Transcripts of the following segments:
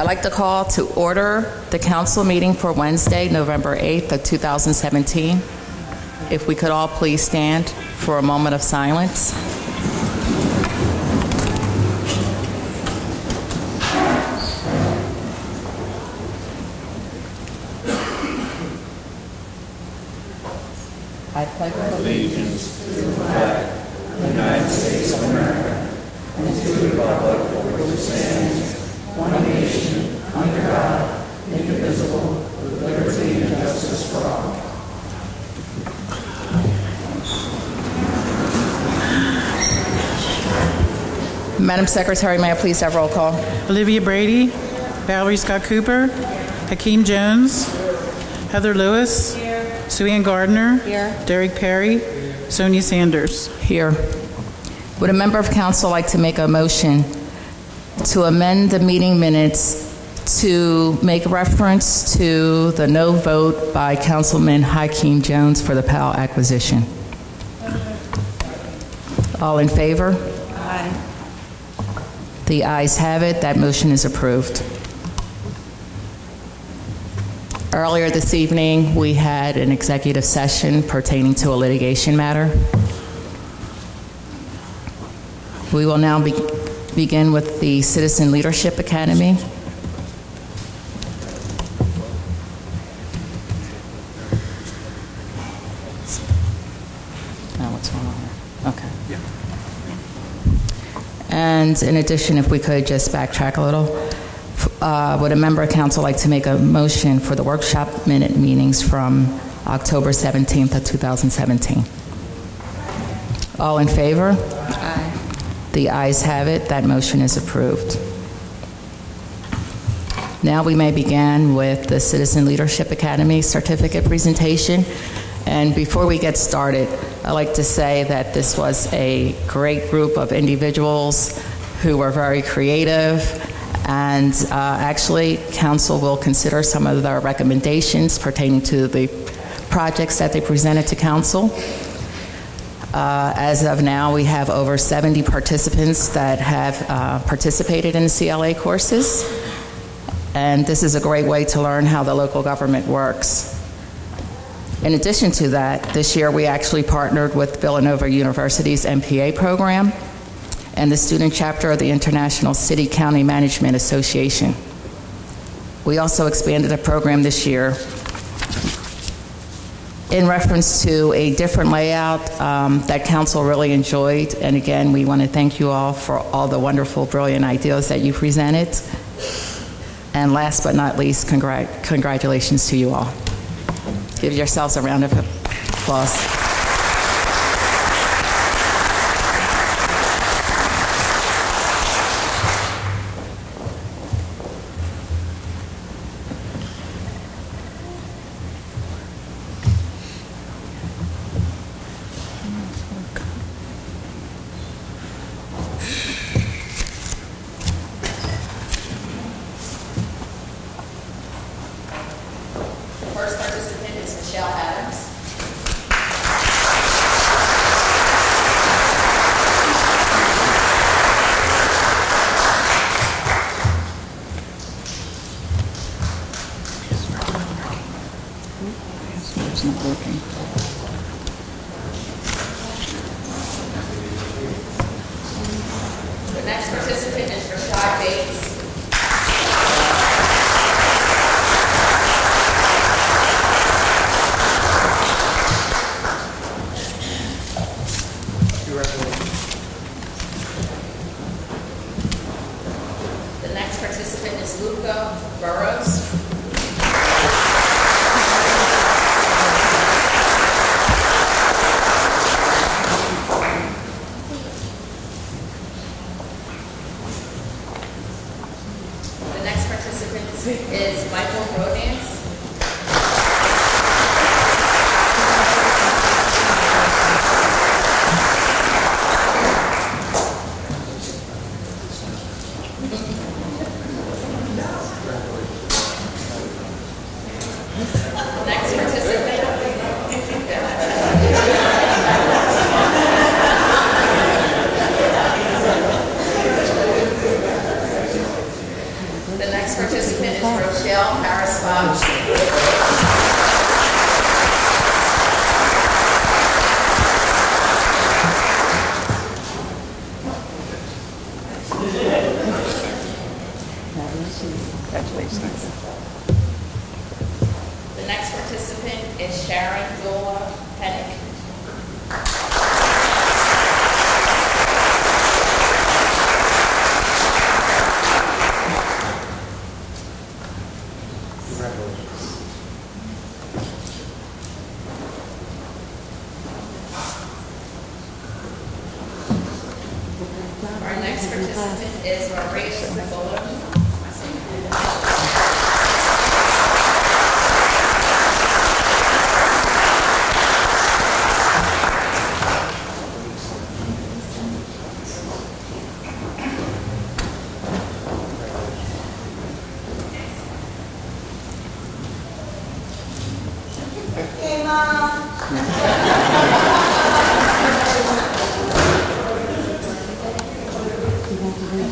I'd like to call to order the council meeting for Wednesday, November 8th of 2017. If we could all please stand for a moment of silence. I pledge allegiance to the flag of the United States of America and to the republic for which it stands, one nation, under God, indivisible, with liberty and justice for all. Madam Secretary, may I please have roll call? Olivia Brady, Valerie Scott Cooper, Hakeem Jones, Heather Lewis, Sue Ann Gardner, Here. Derek Perry, Sonia Sanders. Here. Would a member of council like to make a motion to amend the meeting minutes to make reference to the no vote by Councilman Hakeem Jones for the Powell acquisition? All in favor? Aye. The ayes have it. That motion is approved. Earlier this evening, we had an executive session pertaining to a litigation matter. We will now begin with the Citizen Leadership Academy. What's going on here? Okay. Yeah. And in addition, if we could just backtrack a little. Would a member of council like to make a motion for the workshop minute meetings from October 17th of 2017? All in favor? Aye. The ayes have it. That motion is approved. Now we may begin with the Citizen Leadership Academy certificate presentation. And before we get started, I'd like to say that this was a great group of individuals who were very creative. And actually, council will consider some of their recommendations pertaining to the projects that they presented to council. As of now, we have over 70 participants that have participated in the CLA courses. And this is a great way to learn how the local government works. In addition to that, this year we actually partnered with Villanova University's MPA program and the student chapter of the International City County Management Association. We also expanded the program this year in reference to a different layout that council really enjoyed. And again, we want to thank you all for all the wonderful, brilliant ideas that you presented. And last but not least, congratulations to you all. Give yourselves a round of applause. Our next participant is Maria Cipollo.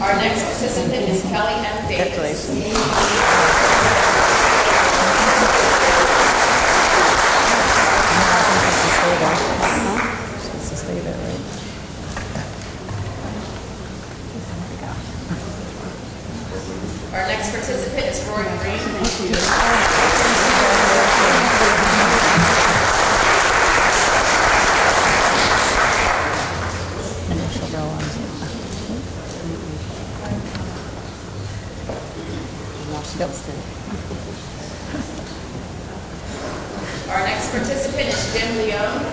Our next participant is Kelly M. Davis. Our next participant is Roy Green. Our next participant is Jim Leone.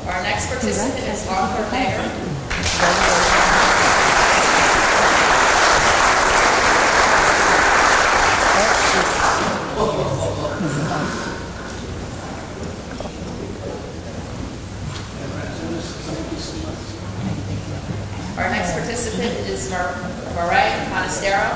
Our next participant is Arthur Mayer. Our next participant is Marie Monastero.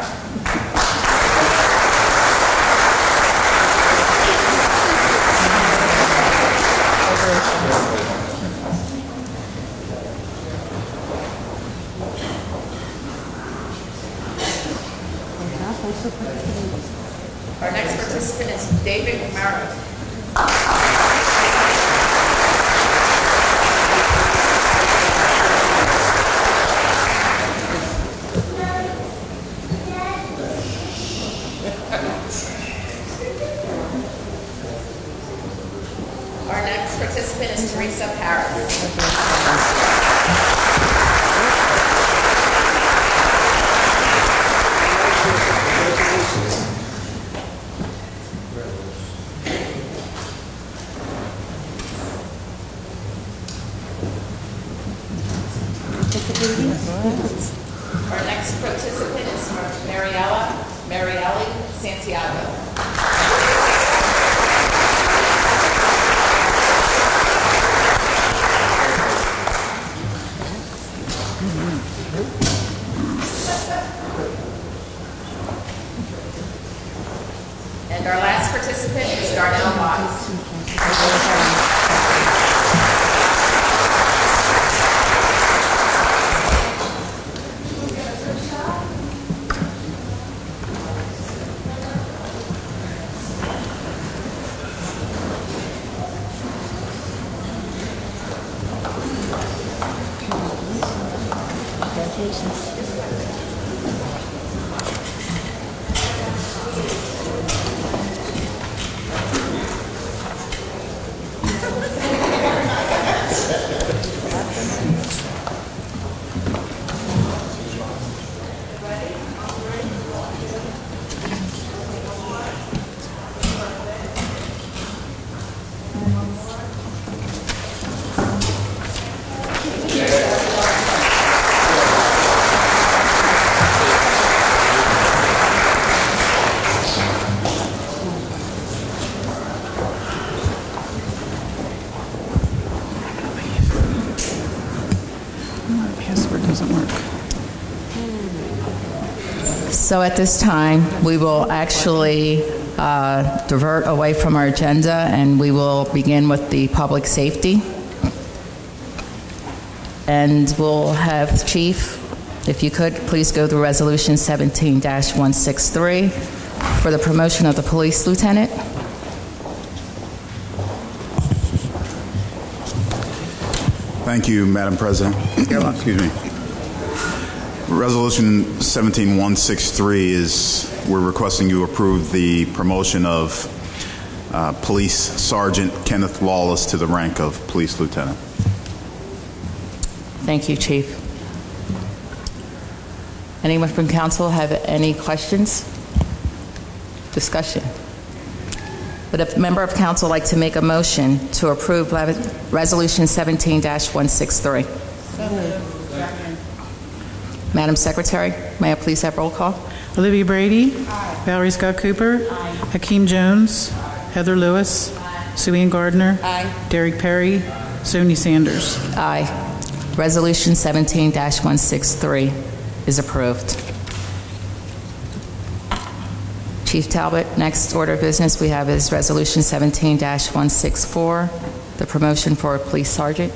Our next participant is David Camaro. Our next participant is Teresa Paris. Our next participant is Marielle Santiago. And our last participant is Darnell Watts. So at this time, we will actually divert away from our agenda, and we will begin with the public safety. And we'll have Chief, if you could, please go through Resolution 17-163 for the promotion of the police lieutenant. Thank you, Madam President. Excuse me. Resolution 17-163 is, we're requesting you approve the promotion of Police Sergeant Kenneth Lawless to the rank of Police Lieutenant. Thank you, Chief. Anyone from council have any questions? Discussion? Would a member of council like to make a motion to approve Resolution 17-163? Madam Secretary, may I please have roll call? Olivia Brady. Valerie Scott Cooper. Hakeem Jones. Heather Lewis. Sue Ann Gardner. Derek Perry. Sonia Sanders. Aye. Resolution 17-163 is approved. Chief Talbot, next order of business we have is Resolution 17-164, the promotion for a police sergeant.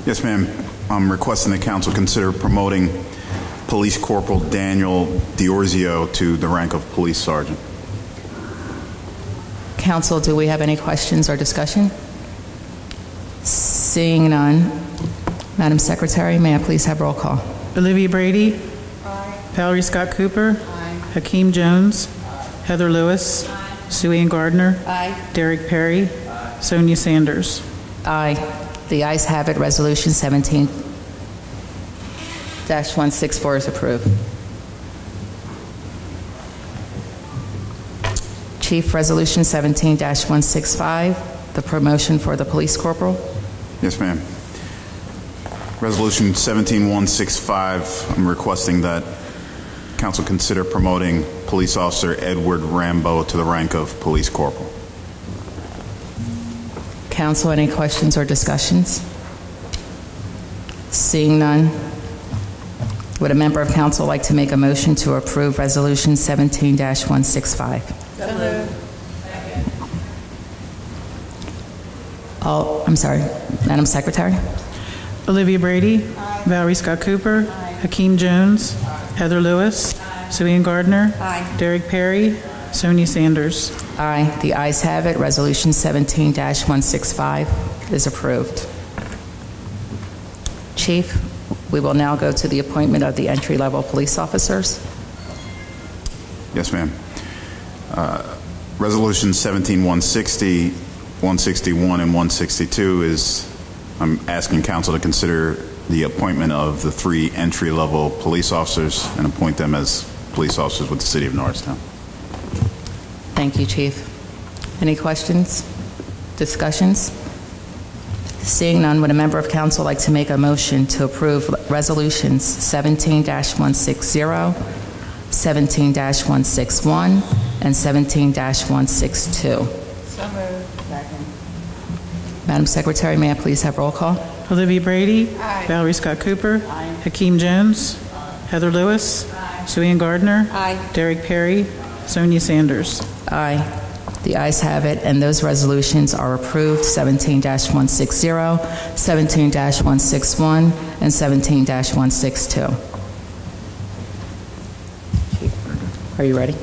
Yes, ma'am. I'm requesting the council consider promoting Police Corporal Daniel Diorzio to the rank of police sergeant. Council, do we have any questions or discussion? Seeing none, Madam Secretary, may I please have roll call? Olivia Brady. Valerie Scott Cooper. Hakeem Jones. Heather Lewis. Sue Ann Gardner. Derek Perry. Sonia Sanders. Aye. The ayes have it. Resolution 17-164 is approved. Chief, Resolution 17-165, the promotion for the police corporal. Yes, ma'am. Resolution 17-165, I'm requesting that council consider promoting Police Officer Edward Rambo to the rank of police corporal. Council, any questions or discussions? Seeing none, would a member of council like to make a motion to approve Resolution 17-165? Oh, I'm sorry. Madam Secretary? Olivia Brady. Valerie Scott Cooper. Hakeem Jones. Heather Lewis. Sue Ann Gardner. Derek Perry. Sonia Sanders. Aye. The ayes have it. Resolution 17-165 is approved. Chief, we will now go to the appointment of the entry-level police officers. Yes, ma'am. Resolution 17-160, 161, and 162 is, I'm asking council to consider the appointment of the 3 entry-level police officers and appoint them as police officers with the City of Norristown. Thank you, Chief. Any questions? Discussions? Seeing none, would a member of council like to make a motion to approve Resolutions 17-160, 17-161, and 17-162? Madam Secretary, may I please have roll call? Olivia Brady. Valerie Scott Cooper. Hakeem Jones. Heather Lewis. Sue Ann Gardner. Derek Perry. Sonia Sanders. Aye. The ayes have it, and those resolutions are approved, 17-160, 17-161, and 17-162. Are you ready?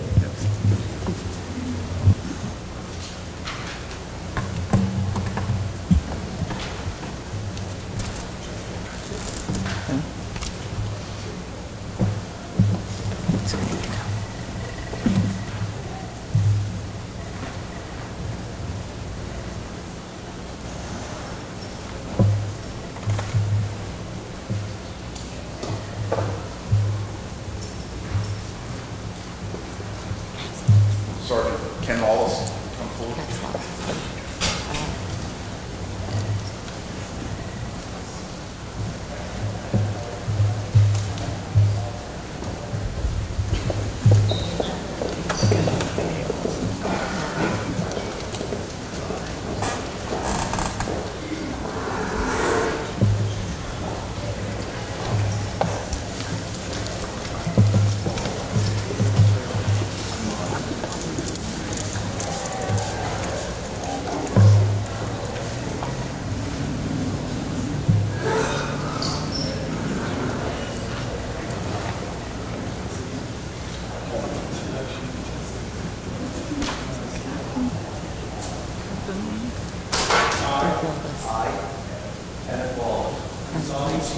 Sergeant Ken Wallace, come forward.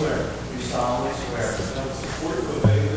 Do solemnly swear that I will support, obey, and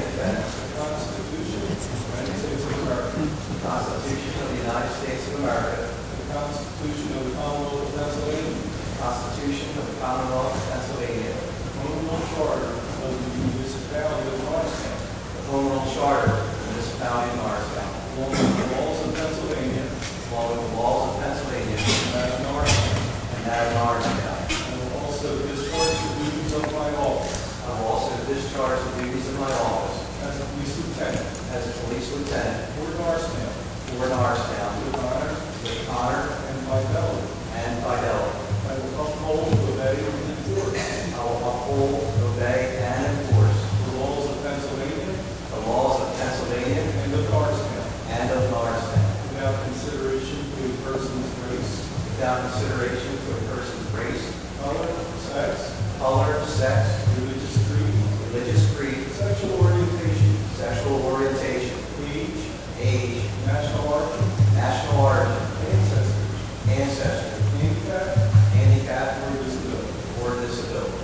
defend the Constitution of the United States of America, the Constitution of the United States of America, the Constitution of the Commonwealth of Pennsylvania, the Constitution of the Commonwealth of Pennsylvania, the Home Rule Charter of the Municipality of Norristown, the Home Rule Charter of the Municipality of Norristown, along with the laws of Pennsylvania along with the laws of Pennsylvania and that of Norristown. and that of Norristown. I will also discharge the duties of my office I will also discharge the duties of my office as a police lieutenant as a police lieutenant for Norristown for Norristown with honor with honor and fidelity. and fidelity. I will uphold, obey, and enforce I will uphold, obey, and enforce the laws of Pennsylvania the laws of Pennsylvania and of Norristown and of Norristown without consideration to a person's race, without consideration to a person's race, color, sex, color, sex, religious creed, religious creed, sexual orientation, sexual orientation, age, age, national origin, national origin, ancestry, ancestry, handicap, handicap, or disability. or disability.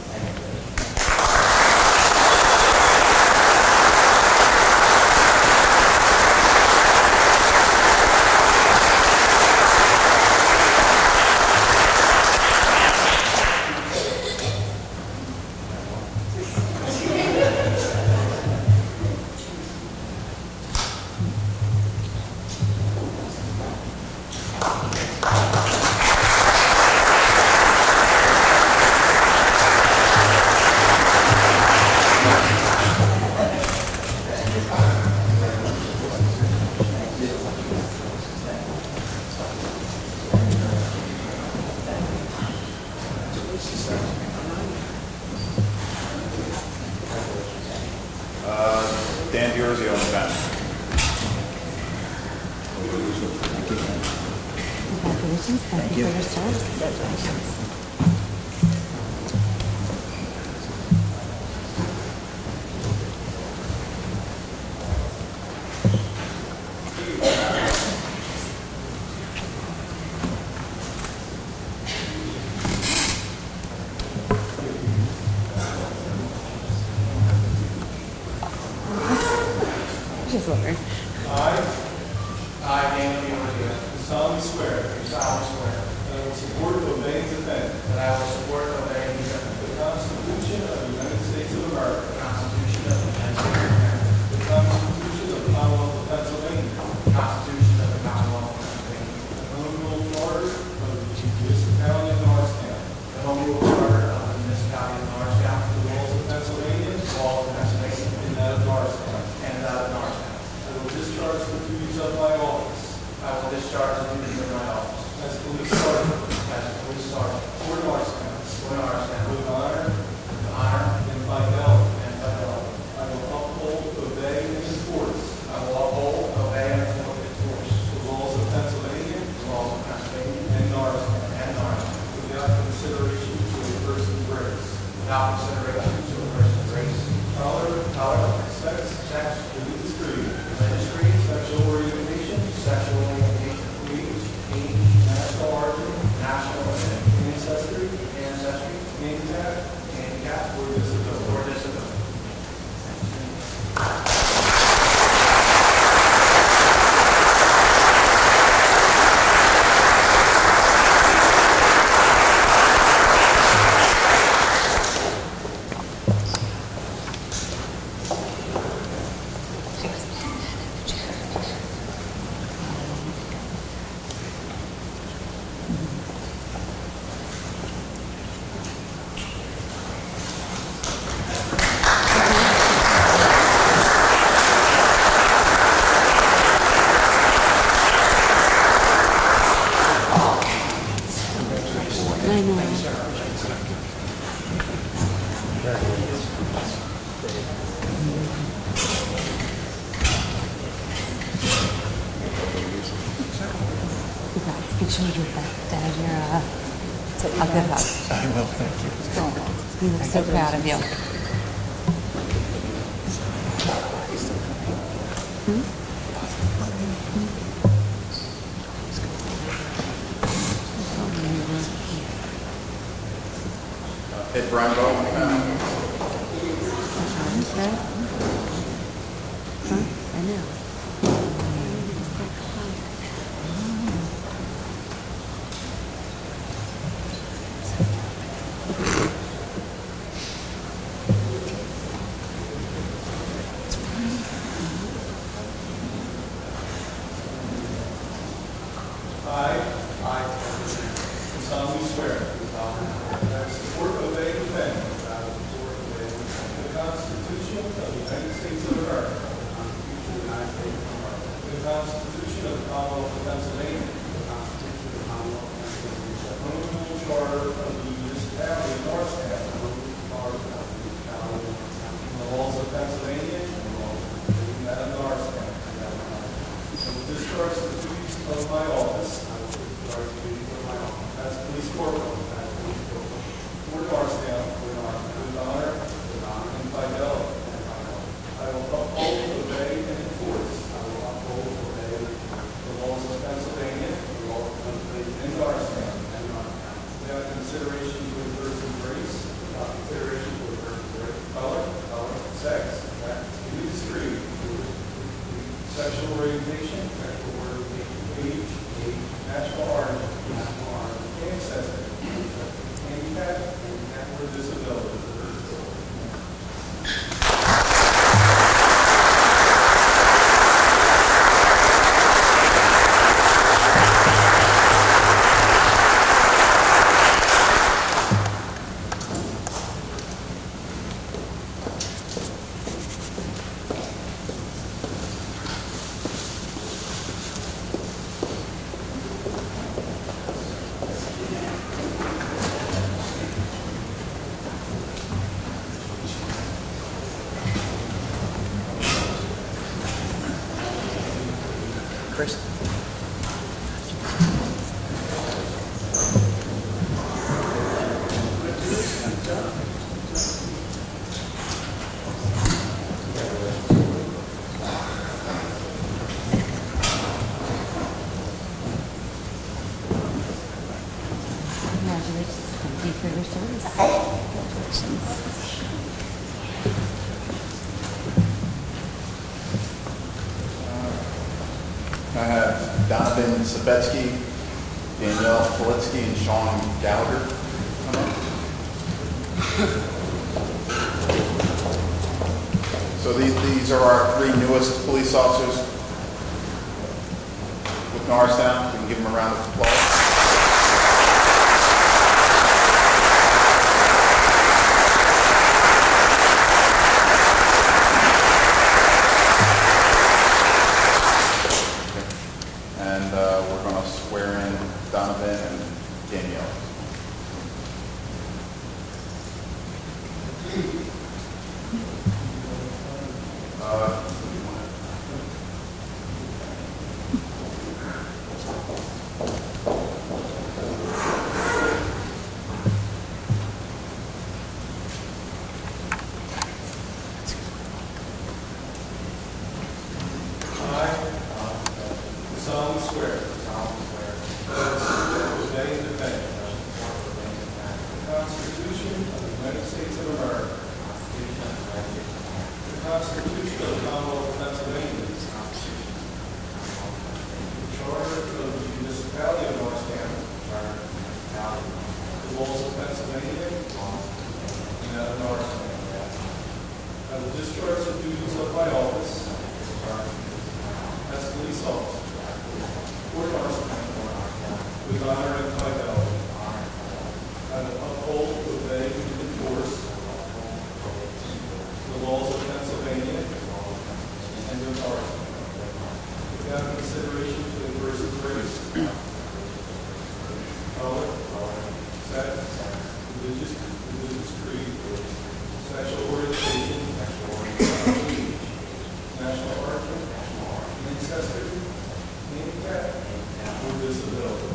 Thank you. Dan Diorzi on the bench. Congratulations. Thank you for your service. Congratulations. Just wondering. I, Daniel Diorzi, do solemnly swear do solemnly swear that I will support, obey, and defend that I will support, obey, and defend the Constitution of the United States of America, the Constitution of the United States of America, the Constitution of the Commonwealth of Pennsylvania, the Constitution of the Commonwealth of Pennsylvania, the Home Rule Charter of the Municipality of Norristown, the Home Rule Charter of the Municipality of Norristown, the laws of Pennsylvania the laws of Pennsylvania, and that of Norristown. and that of Norristown. I will discharge the duties of my office I will discharge the duties of my office as police sergeant as a police sergeant for Norristown for Norristown with honor with honor and fidelity. and fidelity. I will uphold, obey, and enforce I will uphold, obey, and enforce the laws of Pennsylvania the laws of Pennsylvania and Norristown and Norristown without consideration to a person's race, without consideration to a person's race, color, sex, sex, religious creed, religious creed, sexual orientation, sexual orientation, age, national origin, national origin, ancestry, ancestry, handicap, or or disability. disability. I know. Congrats. Make sure you give Dad your a good hug. I will, thank you. We were so proud of you. Ed Brembo on the bench. I know. solemnly swear that I will support, obey, and defend the Constitution of the United States of America, the Constitution of the Commonwealth of Pennsylvania, the Honorable Charter of the Municipality of Norristown, the laws of Pennsylvania, and that of Norristown. I will discharge the duties of my office as police corporal for Norristown with honor and fidelity. I will uphold, obey, and enforce the laws of Pennsylvania and Norristown without consideration to a person's race, color, sex, religious creed, sexual orientation, age, national origin, ancestry, handicap, or disability. Congratulations. Thank you for your service. Congratulations. I have Donovan Sabetsky, Danielle Politsky, and Sean Gallagher come up. So these are our three newest police officers with Norristown. We can give them a round of applause. And we're going to swear in Donovan and Danielle. Solemnly swear that I will support, obey, and defend the Constitution of the United States of America, the Constitution of the Commonwealth of Pennsylvania, the Charter of the Municipality of Norristown, the laws of Pennsylvania, and that of Norristown. I will discharge the duties of my office as police officer for Norristown with honor and fidelity. I will uphold, obey, and enforce the laws of Pennsylvania and of Norristown without consideration to the person's race, color, sex, religious creed, sexual orientation, age, national origin, ancestry, handicap, or disability.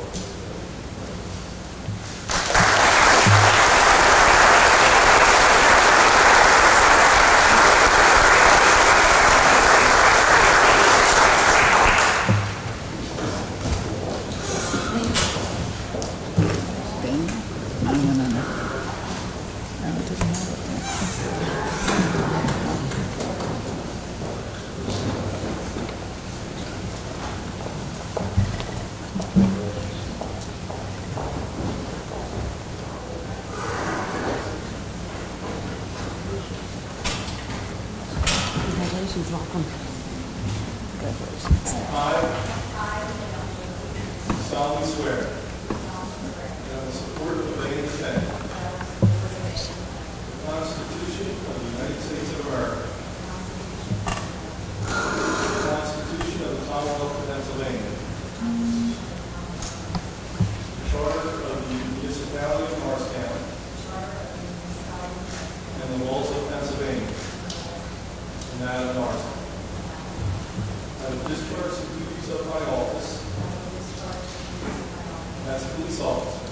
as police officer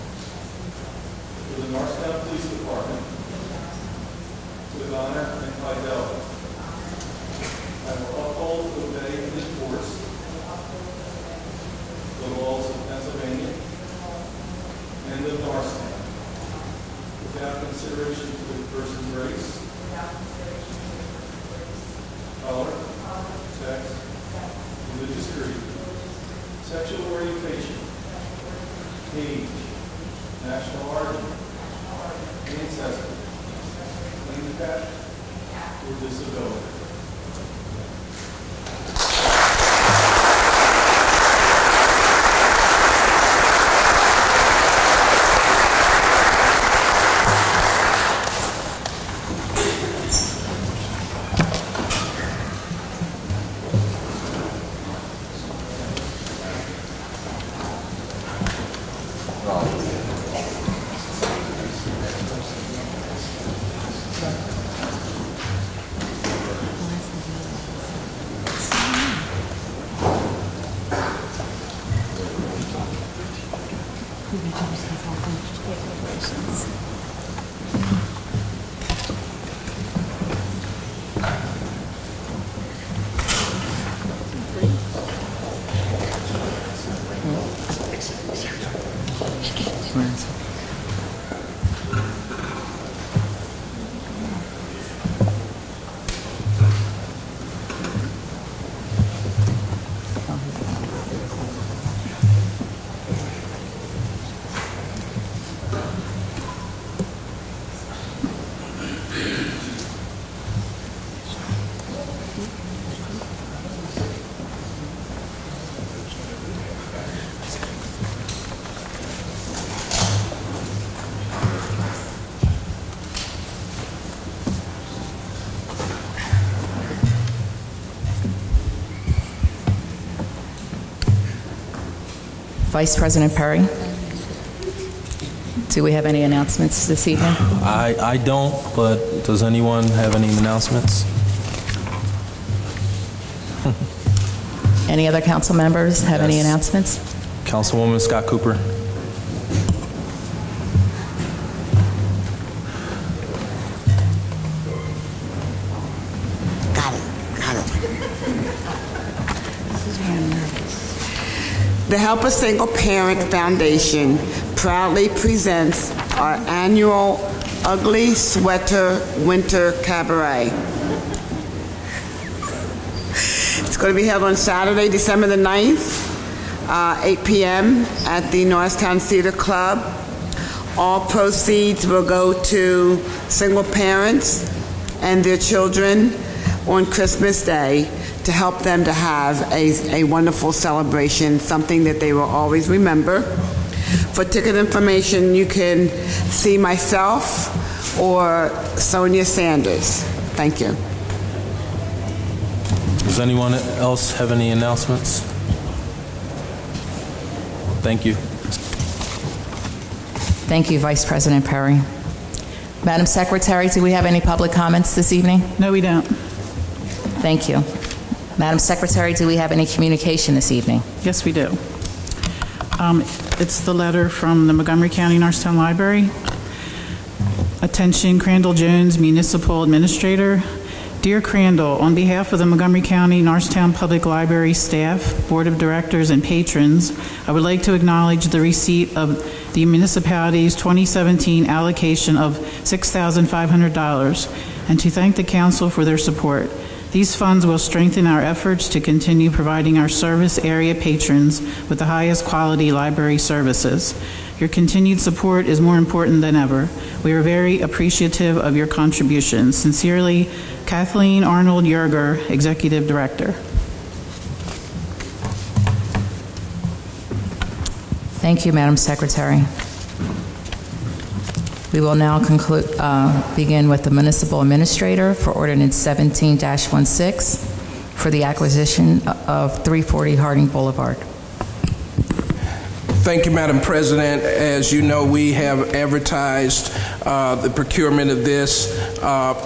for the Norristown Police Department with honor and fidelity. I will uphold, obey, and enforce the laws of Pennsylvania and of Norristown without consideration to the person's race, color, sex, religious creed, sexual orientation, age, national origin, ancestry, handicap, or disability. Vice President Perry, do we have any announcements this evening? I don't, but does anyone have any announcements? Any other council members have any Yes. announcements? Councilwoman Scott Cooper. Got it. The Help a Single Parent Foundation proudly presents our annual Ugly Sweater Winter Cabaret. It's going to be held on Saturday, December the 9th, 8 p.m. at the Norristown Theater Club. All proceeds will go to single parents and their children on Christmas Day to help them to have a wonderful celebration, something that they will always remember. For ticket information, you can see myself or Sonia Sanders. Thank you. Does anyone else have any announcements? Thank you. Thank you, Vice President Perry. Madam Secretary, do we have any public comments this evening? No, we don't. Thank you. Madam Secretary, do we have any communication this evening? Yes, we do. It's the letter from the Montgomery County Norristown Library. Attention, Crandall Jones, Municipal Administrator. Dear Crandall, on behalf of the Montgomery County Norristown Public Library staff, Board of Directors, and patrons, I would like to acknowledge the receipt of the municipality's 2017 allocation of $6,500 and to thank the council for their support. These funds will strengthen our efforts to continue providing our service area patrons with the highest quality library services. Your continued support is more important than ever. We are very appreciative of your contributions. Sincerely, Kathleen Arnold Yerger, Executive Director. Thank you, Madam Secretary. We will now begin with the Municipal Administrator for Ordinance 17-16 for the acquisition of 340 Harding Boulevard. Thank you, Madam President. As you know, we have advertised the procurement of this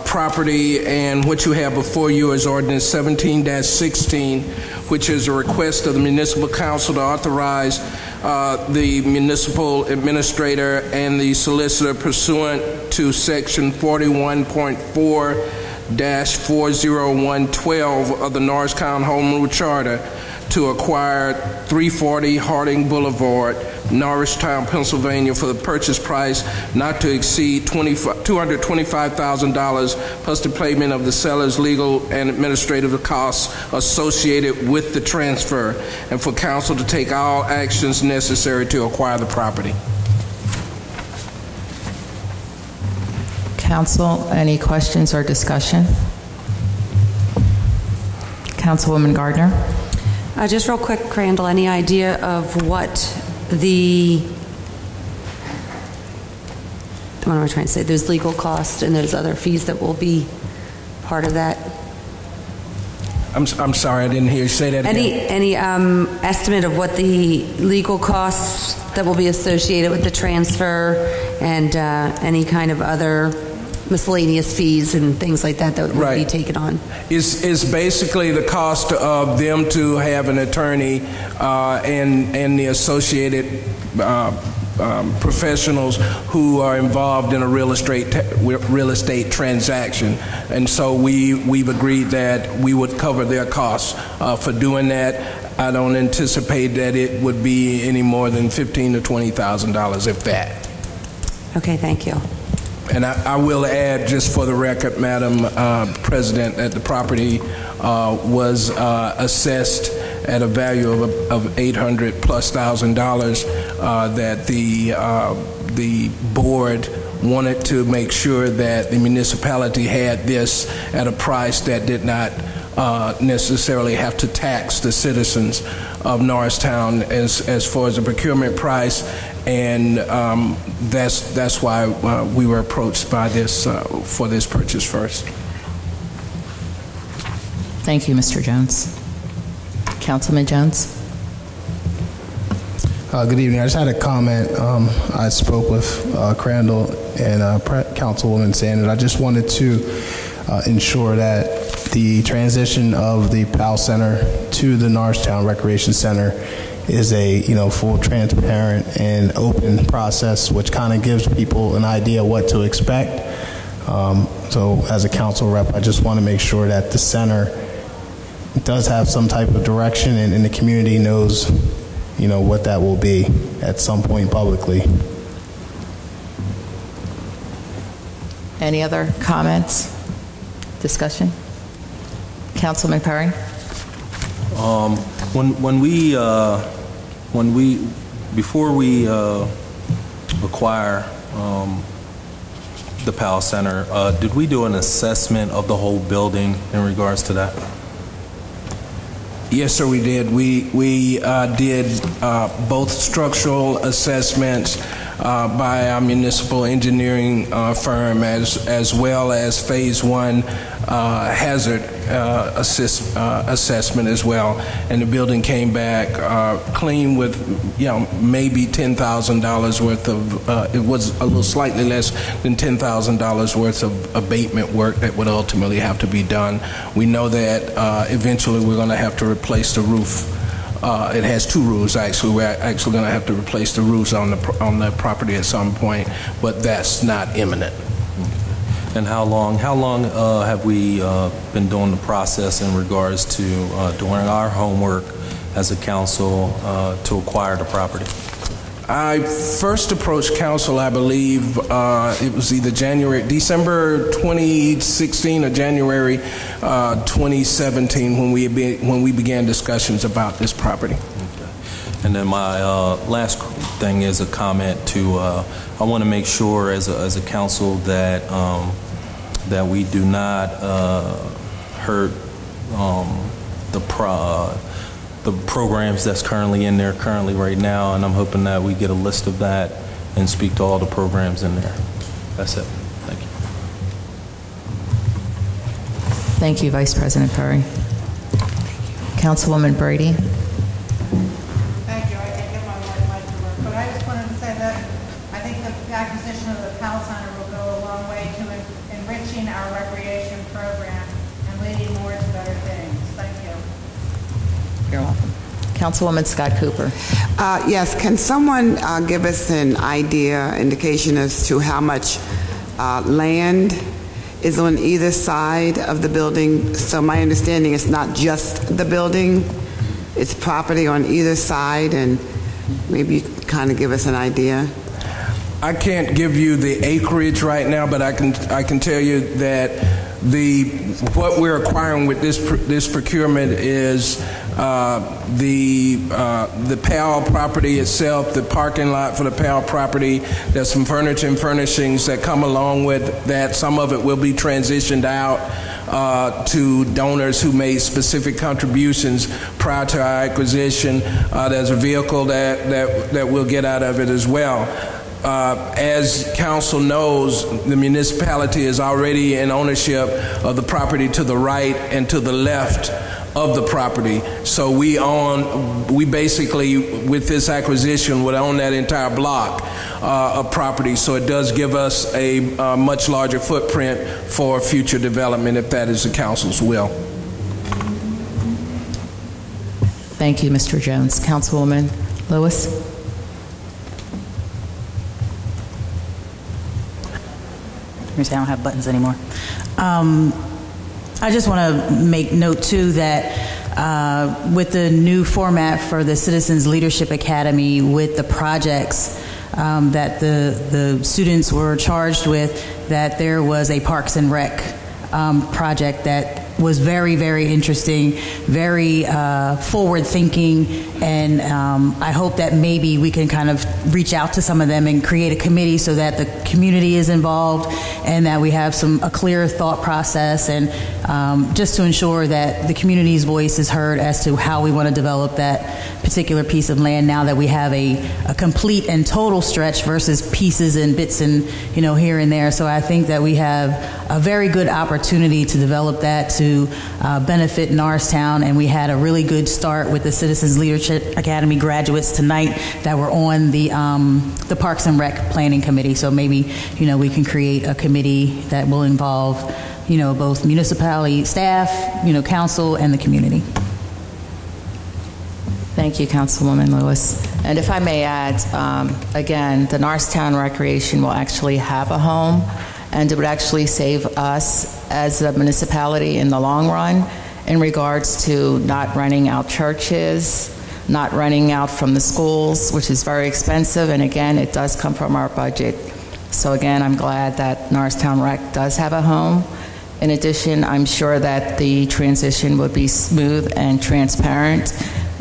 property, and what you have before you is Ordinance 17-16, which is a request of the Municipal Council to authorize the municipal administrator and the solicitor pursuant to section 41.4-40112 of the Norristown Home Rule Charter to acquire 340 Harding Boulevard, Norristown, Pennsylvania, for the purchase price not to exceed $225,000 plus the payment of the seller's legal and administrative costs associated with the transfer, and for council to take all actions necessary to acquire the property. Council, any questions or discussion? Councilwoman Gardner. Just real quick, Crandall, any idea of what what am I trying to say? Those legal costs and those other fees that will be part of that? I'm sorry, I didn't hear you say that again. Any estimate of what the legal costs that will be associated with the transfer and any kind of other miscellaneous fees and things like that that would be taken on? It's basically the cost of them to have an attorney and the associated professionals who are involved in a real estate transaction, and so we've agreed that we would cover their costs for doing that. I don't anticipate that it would be any more than $15,000 to $20,000, if that. Okay, thank you. And I will add, just for the record, Madam President, that the property was assessed at a value of $800,000+, that the board wanted to make sure that the municipality had this at a price that did not necessarily have to tax the citizens of Norristown as far as the procurement price, and that's why we were approached by this for this purchase first. Thank you, Mr. Jones. Councilman Jones. Good evening. I just had a comment. I spoke with Crandall and Councilwoman Sanders. I just wanted to ensure that the transition of the PAL Center to the Norristown Recreation Center is a full, transparent, and open process, which kind of gives people an idea what to expect. So as a council rep, I just want to make sure that the center does have some type of direction, and the community knows what that will be at some point publicly. Any other comments? Discussion? Councilman Perry? Before we acquire the PAL Center, did we do an assessment of the whole building in regards to that? Yes, sir, we did. We did both structural assessments by our municipal engineering firm, as well as phase one hazard assessment as well, and the building came back clean with maybe $10,000 worth of it was a little slightly less than $10,000 worth of abatement work that would ultimately have to be done. We know that eventually we're going to have to replace the roof. It has two roofs, actually. We're actually going to have to replace the roofs on the property at some point, but that's not imminent. And how long have we been doing the process in regards to doing our homework as a council to acquire the property? I first approached council, I believe it was either December 2016 or January 2017 when we began discussions about this property. Okay. And then my last thing is a comment to I want to make sure as a council that that we do not hurt the programs that's currently in there right now, and I'm hoping that we get a list of that and speak to all the programs in there. That's it. Thank you. Thank you, Vice President Perry. Councilwoman Brady. Thank you. I can't get my mic to work, but I just wanted to say that I think the acquisition of the PAL Center will go a long way to enriching our recreation program and leading more to better things. Thank you. You're welcome. Councilwoman Scott Cooper. Yes, can someone give us an idea, indication as to how much land is on either side of the building? So my understanding is not just the building, it's property on either side, and maybe you can kind of give us an idea. I can't give you the acreage right now, but I can tell you that what we're acquiring with this procurement is the Powell property itself, the parking lot for the Powell property. There's some furniture and furnishings that come along with that. Some of it will be transitioned out to donors who made specific contributions prior to our acquisition. There's a vehicle that we'll get out of it as well. As council knows, the municipality is already in ownership of the property to the right and to the left of the property. So we basically, with this acquisition, would own that entire block of property. So it does give us a much larger footprint for future development, if that is the council's will. Thank you, Mr. Jones. Councilwoman Lewis. I don't have buttons anymore. I just want to make note, too, that with the new format for the Citizens Leadership Academy, with the projects that the students were charged with, that there was a Parks and Rec project that was very, very interesting, very forward-thinking, and I hope that maybe we can kind of reach out to some of them and create a committee so that the community is involved and that we have a clear thought process, and just to ensure that the community's voice is heard as to how we want to develop that particular piece of land now that we have a complete and total stretch versus pieces and bits and, here and there. So I think that we have a very good opportunity to develop that to benefit Norristown, and we had a really good start with the Citizens Leadership Academy graduates tonight that were on the Parks and Rec Planning Committee. So maybe, we can create a committee that will involve, both municipality staff, council, and the community. Thank you, Councilwoman Lewis. And if I may add, again, the Norristown Recreation will actually have a home, and it would actually save us as a municipality in the long run in regards to not renting out churches, not renting out from the schools, which is very expensive, and again, it does come from our budget. So again, I'm glad that Norristown Rec does have a home. In addition, I'm sure that the transition would be smooth and transparent,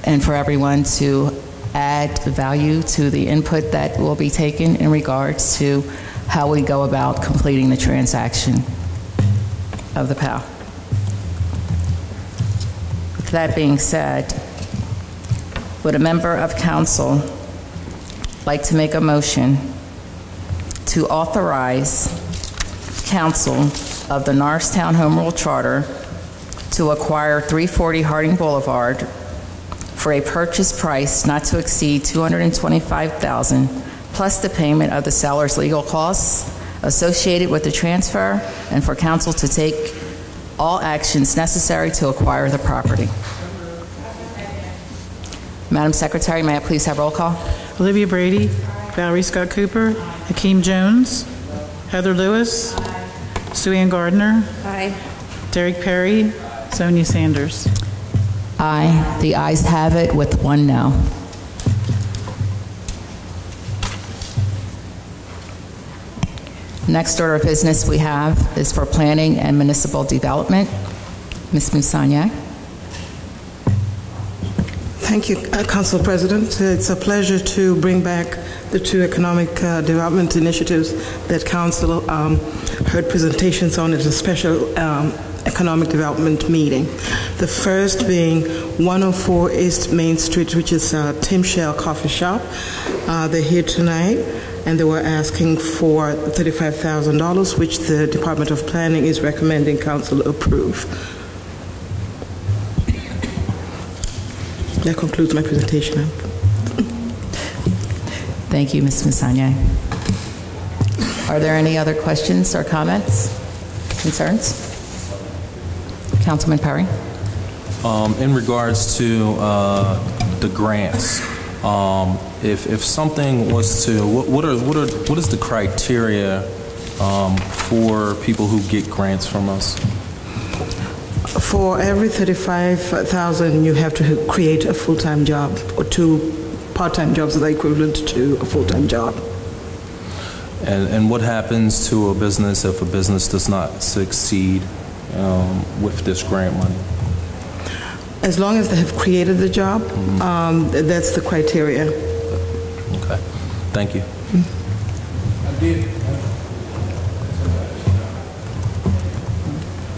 and for everyone to add value to the input that will be taken in regards to how we go about completing the transaction of the POW. With that being said, would a member of council like to make a motion to authorize council of the Norristown Home Rule Charter to acquire 340 Harding Boulevard for a purchase price not to exceed $225,000 plus the payment of the seller's legal costs associated with the transfer, and for council to take all actions necessary to acquire the property. Madam Secretary, may I please have roll call? Olivia Brady, Valerie Scott Cooper, Hakeem Jones, Heather Lewis, Sue Ann Gardner, Aye. Derek Perry, Sonia Sanders. Aye. The ayes have it with one no. Next order of business we have is for Planning and Municipal Development. Ms. Musanya. Thank you, Council President. It's a pleasure to bring back the two economic development initiatives that Council heard presentations on at a special economic development meeting. The first being 104 East Main Street, which is Tim Shell Coffee Shop. They're here tonight, and they were asking for $35,000, which the Department of Planning is recommending Council approve. That concludes my presentation. Thank you, Ms. Musanya. Are there any other questions or comments, concerns? Councilman Perry? In regards to the grants. If something was to, what is the criteria for people who get grants from us? For every 35,000, you have to create a full-time job, or 2 part-time jobs that are equivalent to a full-time job. And what happens to a business if a business does not succeed with this grant money? As long as they have created the job, that's the criteria. Okay, thank you.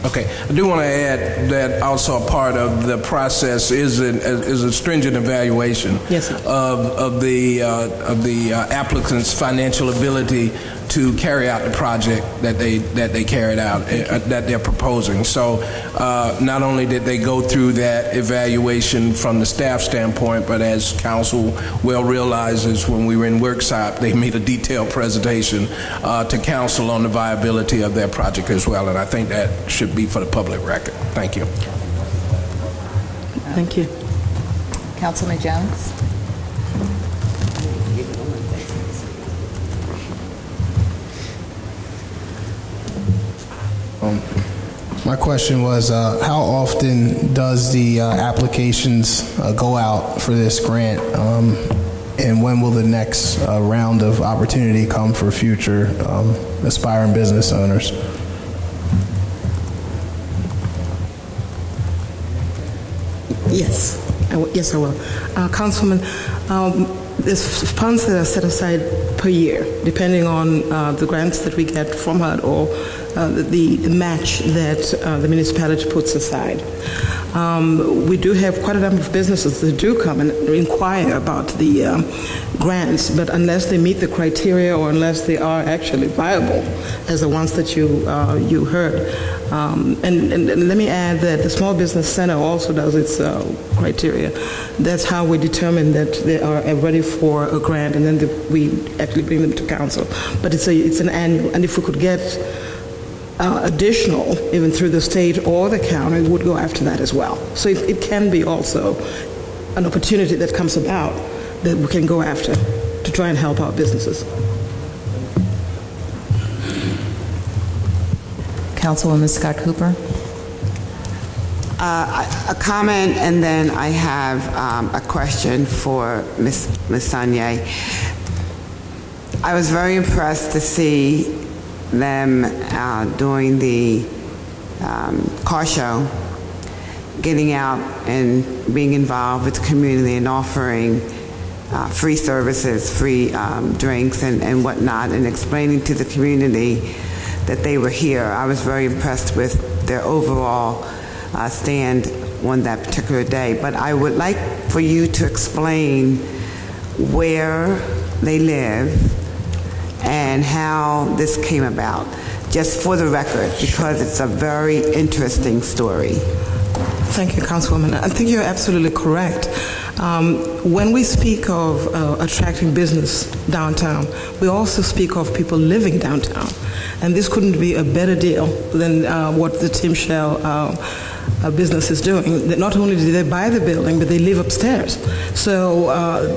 Okay, I do want to add that also a part of the process is a stringent evaluation of the applicant's financial ability to carry out the project that they carried out, that they're proposing. So not only did they go through that evaluation from the staff standpoint, but as council well realizes, when we were in workshop, they made a detailed presentation to council on the viability of their project as well, and I think that should be for the public record. Thank you. Thank you. Councilman Jones? My question was, how often does the applications go out for this grant, and when will the next round of opportunity come for future aspiring business owners? Yes, yes, I will. Councilman, there's funds that are set aside per year, depending on the grants that we get from HUD or the match that the municipality puts aside. We do have quite a number of businesses that do come and inquire about the grants, but unless they meet the criteria or unless they are actually viable, as the ones that you heard. And let me add that the Small Business Center also does its criteria. That's how we determine that they are ready for a grant, and then we actually bring them to council. But it's an annual, and if we could get additional, even through the state or the county, would go after that as well. So it can be also an opportunity that comes about that we can go after to try and help our businesses. Councilwoman Scott Cooper. A comment, and then I have a question for Ms. Sanye. I was very impressed to see them doing the car show, getting out and being involved with the community and offering free services, free drinks and whatnot, and explaining to the community that they were here. I was very impressed with their overall stand on that particular day. But I would like for you to explain where they live and how this came about, just for the record, because it's a very interesting story. Thank you, Councilwoman. I think you're absolutely correct. When we speak of attracting business downtown, we also speak of people living downtown. And this couldn't be a better deal than what the Tim Shell business is doing. That not only do they buy the building, but they live upstairs. So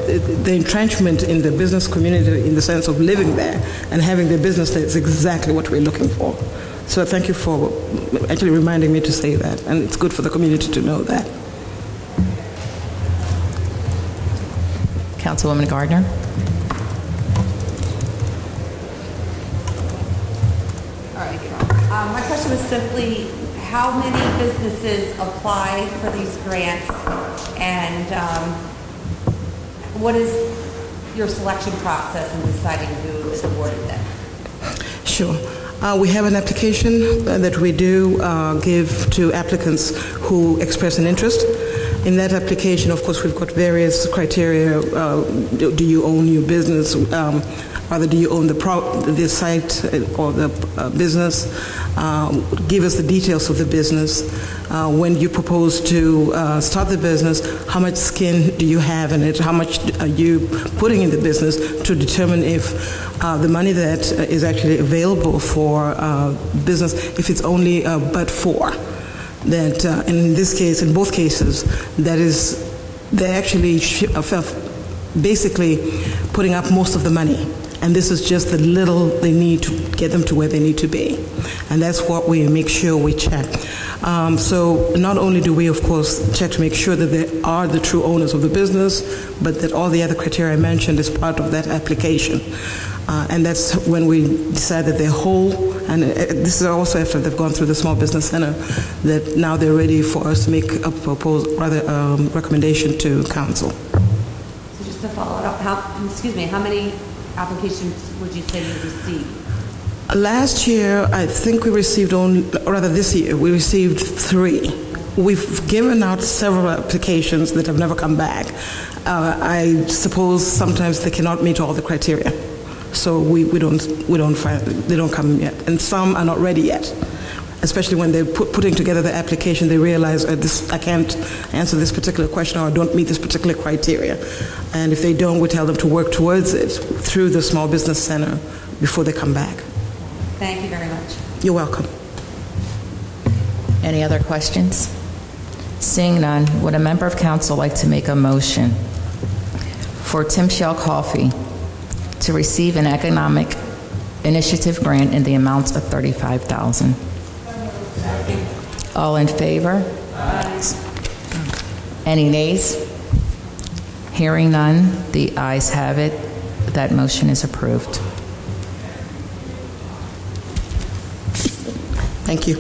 the entrenchment in the business community in the sense of living there and having their business there is exactly what we're looking for. So thank you for actually reminding me to say that, and it's good for the community to know that. Councilwoman Gardner. All right. My question was simply, how many businesses apply for these grants, and what is your selection process in deciding who is awarded them? Sure. We have an application that we do give to applicants who express an interest. In that application, of course, we've got various criteria. Do you own your business? Rather, do you own the site or the business? Give us the details of the business. When you propose to start the business, how much skin do you have in it? How much are you putting in the business to determine if the money that is actually available for business, if it's only but for? That in this case, in both cases, that is they're actually basically putting up most of the money. And this is just the little they need to get them to where they need to be. And that's what we make sure we check. So not only do we, of course, check to make sure that they are the true owners of the business, but that all the other criteria I mentioned is part of that application. And that's when we decide that they're whole, and this is also after they've gone through the Small Business Center, that now they're ready for us to make a recommendation to council. So just to follow it up, how many applications would you say you received? Last year, I think we received this year, we received 3. We've given out several applications that have never come back. I suppose sometimes they cannot meet all the criteria. So we don't find, they don't come yet. And some are not ready yet. Especially when they're putting together the application, they realize I can't answer this particular question, or I don't meet this particular criteria. And if they don't, we tell them to work towards it through the Small Business Center before they come back. Thank you very much. You're welcome. Any other questions? Seeing none, would a member of council like to make a motion for Tim Shell Coffee to receive an economic initiative grant in the amount of $35,000? All in favor? Aye. Any nays? Hearing none, the ayes have it. That motion is approved. Thank you.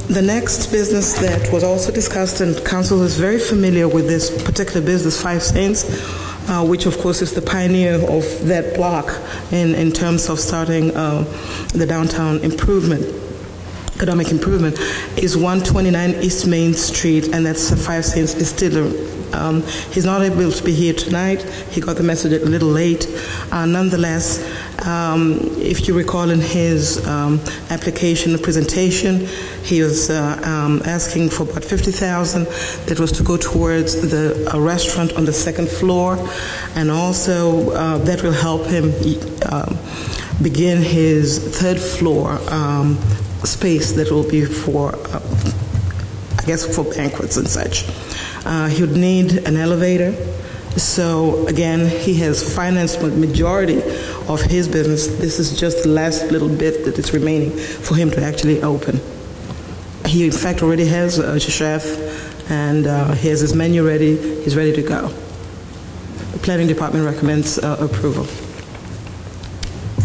The next business that was also discussed, and council is very familiar with this particular business, 5 Saints, which of course is the pioneer of that block in terms of starting the downtown economic improvement, is 129 East Main Street, and that's the 5 Saints Distillery. He's not able to be here tonight. He got the message a little late. Nonetheless, if you recall in his application presentation, he was asking for about $50,000 that was to go towards the restaurant on the 2nd floor, and also that will help him begin his 3rd floor space that will be for, I guess, for banquets and such. He would need an elevator. So again, he has financed the majority of his business. This is just the last little bit that is remaining for him to actually open. He in fact already has a chef, and he has his menu ready. He's ready to go. The planning department recommends approval.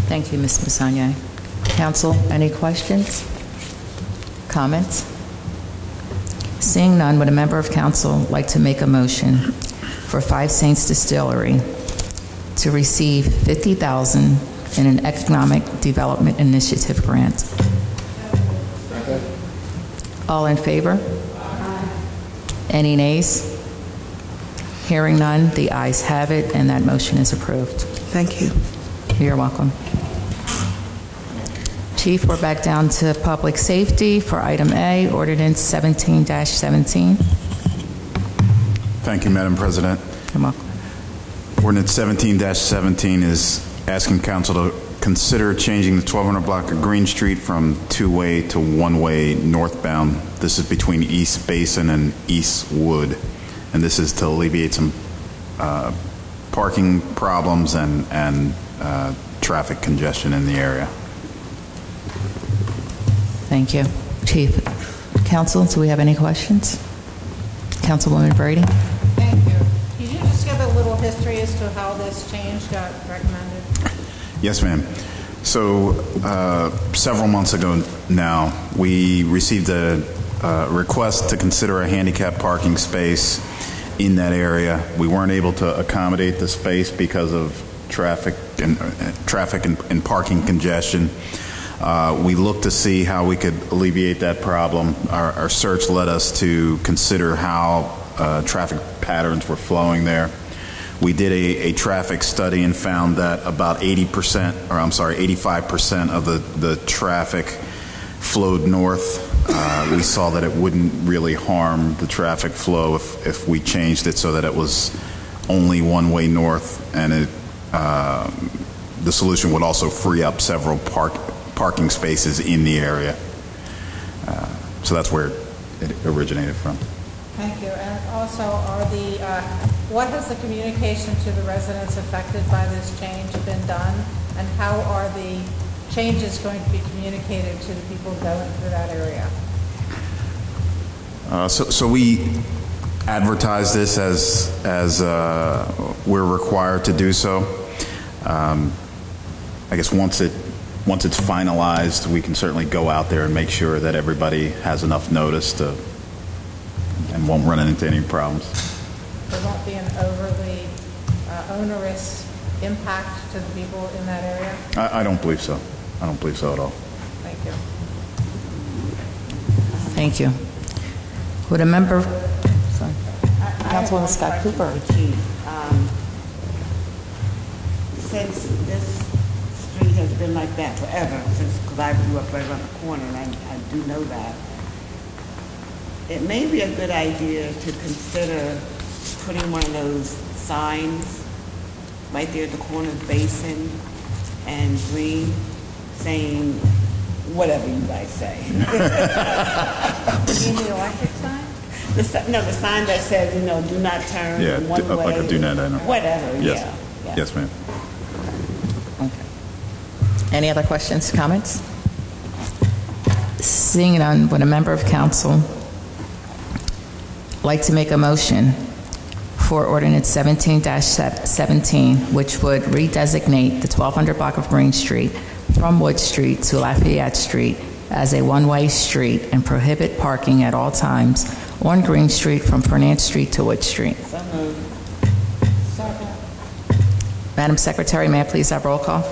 Thank you, Ms. Musanye. Council, any questions? Comments? Seeing none, would a member of council like to make a motion for 5 Saints Distillery to receive $50,000 in an Economic Development Initiative grant? All in favor? Aye. Any nays? Hearing none, the ayes have it, and that motion is approved. Thank you. You're welcome. Chief, we're back down to public safety for item A, ordinance 17-17. Thank you, Madam President. You're welcome. Ordinance 17-17 is asking council to consider changing the 1200 block of Green Street from 2-way to 1-way northbound. This is between East Basin and East Wood. And this is to alleviate some parking problems and traffic congestion in the area. Thank you. Chief. Council, do we have any questions? Councilwoman Brady? Thank you. Could you just give a little history as to how this change got recommended? Yes, ma'am. So several months ago now, we received a request to consider a handicap parking space in that area. We weren't able to accommodate the space because of traffic and parking congestion. We looked to see how we could alleviate that problem. Our search led us to consider how traffic patterns were flowing there. We did a traffic study and found that about 85% of the traffic flowed north. We saw that it wouldn't really harm the traffic flow if we changed it so that it was only 1-way north, and the solution would also free up several parking spaces in the area. So that's where it originated from. Thank you. And also, what has the communication to the residents affected by this change been done? And how are the changes going to be communicated to the people going through that area? So we advertise this as we're required to do so. I guess once it's finalized, we can certainly go out there and make sure that everybody has enough notice and won't run into any problems. There won't be an overly onerous impact to the people in that area? I don't believe so. I don't believe so at all. Thank you. Thank you. Would a member, sorry, Councilwoman Scott Cooper. Since this street has been like that forever, because I grew up right around the corner, and I do know that, it may be a good idea to consider putting one of those signs right there at the corner of Basin and Green, saying whatever you guys say. You mean the electric sign? The sign that says, do not turn one way. Like a do not enter. Whatever, yes. Yeah. Yes, ma'am. Okay. Any other questions, comments? Seeing none, would a member of council like to make a motion for ordinance 17-17, which would redesignate the 1200 block of Green Street from Wood Street to Lafayette Street as a one-way street and prohibit parking at all times on Green Street from Fernand Street to Wood Street? So moved. Madam Secretary, may I please have roll call?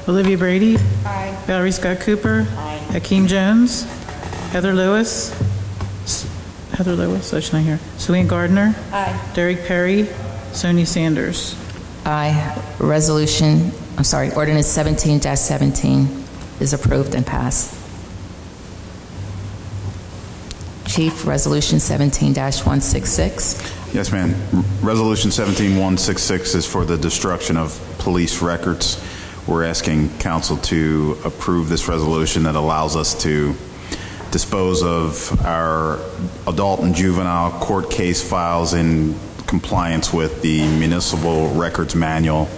Olivia Brady. Aye. Valerie Scott Cooper. Aye. Hakeem Jones. Heather Lewis. That's not here. Suanne Gardner. Aye. Derek Perry. Sonia Sanders. Aye. Ordinance 17-17 is approved and passed. Chief, Resolution 17-166. Yes, ma'am. Resolution 17-166 is for the destruction of police records. We're asking council to approve this resolution that allows us to dispose of our adult and juvenile court case files in compliance with the Municipal Records Manual.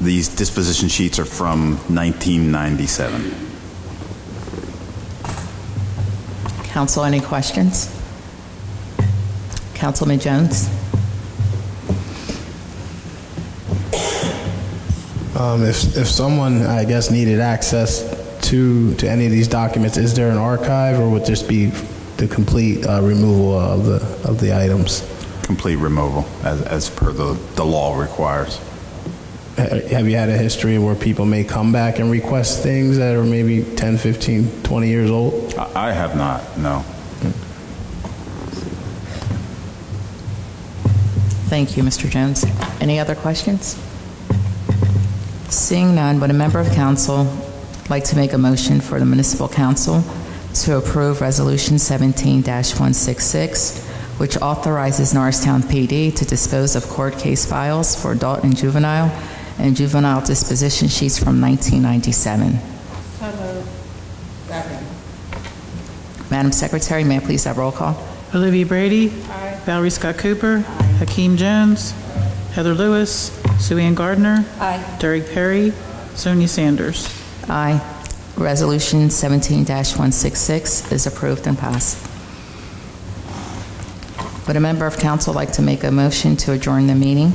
These disposition sheets are from 1997. Council, any questions? Councilman Jones? If someone, I guess, needed access to any of these documents, is there an archive, or would this be the complete removal of the items? Complete removal, as per the law requires. Have you had a history where people may come back and request things that are maybe 10, 15, 20 years old? I have not, no. Thank you, Mr. Jones. Any other questions? Seeing none, would a member of council like to make a motion for the municipal council to approve Resolution 17-166, which authorizes Norristown PD to dispose of court case files for adult and juvenile disposition sheets from 1997? So moved. Second. Madam Secretary, may I please have roll call? Olivia Brady. Aye. Valerie Scott Cooper. Hakeem Jones. Heather Lewis. Suanne Gardner. Aye. Derek Perry. Sonia Sanders. Aye. Resolution 17-166 is approved and passed. Would a member of council like to make a motion to adjourn the meeting?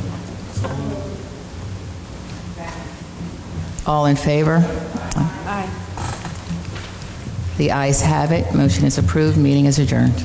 All in favor? Aye. The ayes have it. Motion is approved. Meeting is adjourned.